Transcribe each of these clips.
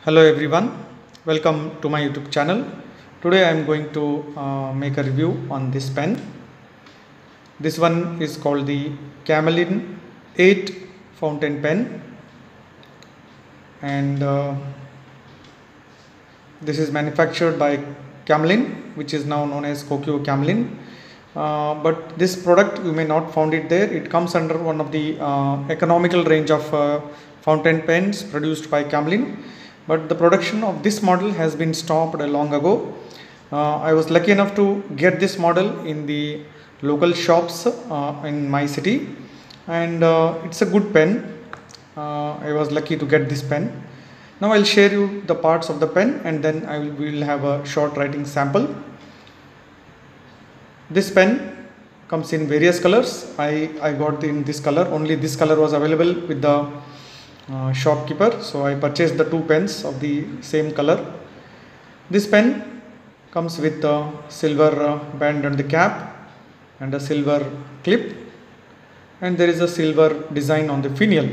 Hello everyone, welcome to my YouTube channel. Today I am going to make a review on this pen. This one is called the Camlin 8 fountain pen, and this is manufactured by Camlin, which is now known as Kokyo Camlin. But this product you may not find it there. It comes under one of the economical range of fountain pens produced by Camlin. But the production of this model has been stopped long ago. I was lucky enough to get this model in the local shops in my city, and it's a good pen. I was lucky to get this pen. Now I'll share you the parts of the pen, and then we will have a short writing sample. This pen comes in various colors. I got in this color. Only this color was available with the shopkeeper, so I purchased the two pens of the same color. This pen comes with a silver band on the cap and a silver clip, and there is a silver design on the finial.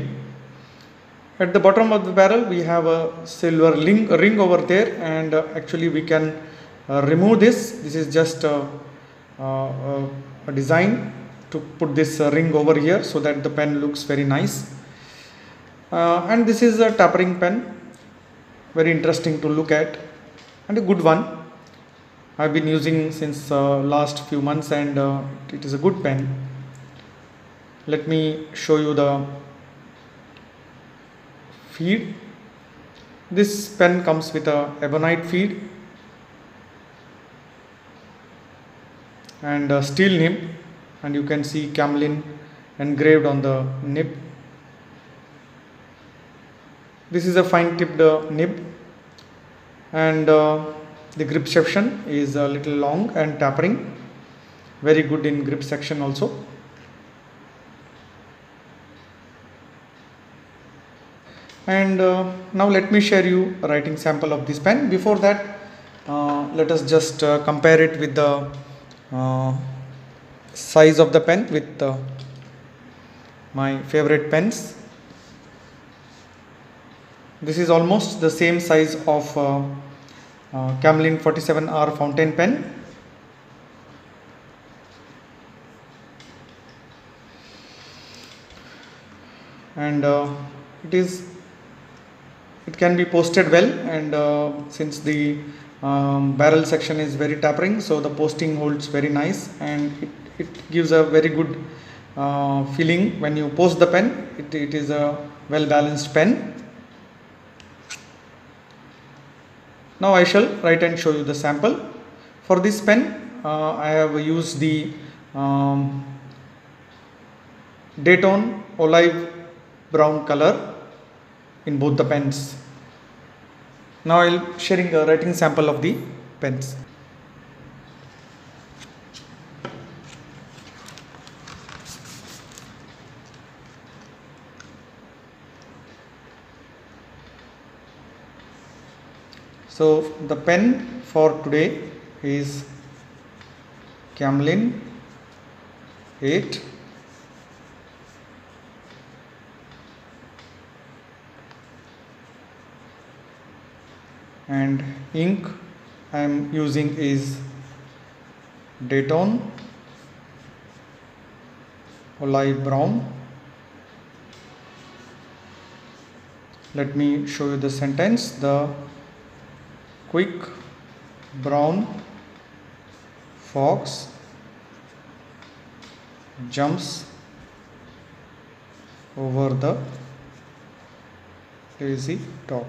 At the bottom of the barrel we have a silver ring over there, and actually we can remove this. This is just a design to put this ring over here so that the pen looks very nice. And this is a tapering pen, very interesting to look at and a good one. I've been using since last few months, and it is a good pen. Let me show you the feed. This pen comes with a ebonite feed and a steel nib, and you can see Camlin engraved on the nib. This is a fine tipped nib, and the grip section is a little long and tapering, very good in grip section also. And now let me share you a writing sample of this pen. Before that, let us just compare it with the size of the pen with my favorite pens. This is almost the same size of Camlin 47R fountain pen. And it can be posted well, and since the barrel section is very tapering, so the posting holds very nice, and it gives a very good feeling when you post the pen. It is a well balanced pen. Now I shall write and show you the sample. For this pen I have used the Daytone olive brown color in both the pens. Now I will sharing a writing sample of the pens. So the pen for today is Camlin 8. And ink I am using is Daytone olive brown. Let me show you the sentence. The quick brown fox jumps over the lazy dog.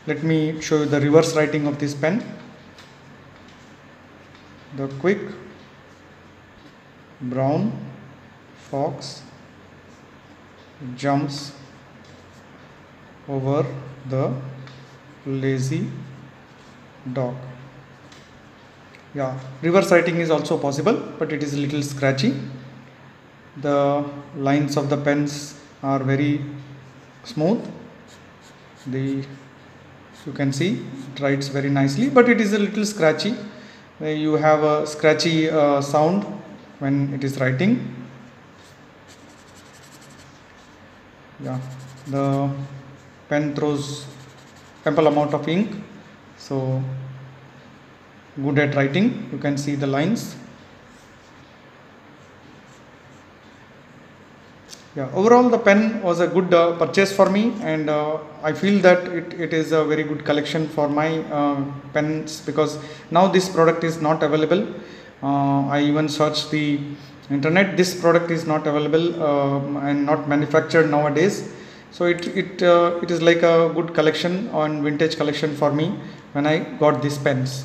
Let me show you the reverse writing of this pen. The quick brown fox jumps over the lazy dog. Yeah, reverse writing is also possible, but it is a little scratchy. The lines of the pens are very smooth. You can see it writes very nicely, but it is a little scratchy. You have a scratchy sound when it is writing. Yeah, the pen throws ample amount of ink, so good at writing. You can see the lines. Yeah, overall the pen was a good purchase for me, and I feel that it is a very good collection for my pens, because now this product is not available. I even searched the internet. This product is not available and not manufactured nowadays. So it is like a good collection on vintage collection for me when I got these pens.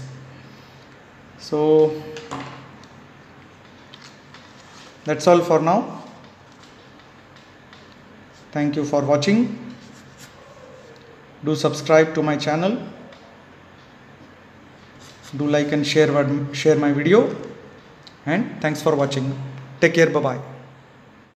So that's all for now. Thank you for watching. Do subscribe to my channel. Do like and share my video. And thanks for watching. Take care. Bye bye.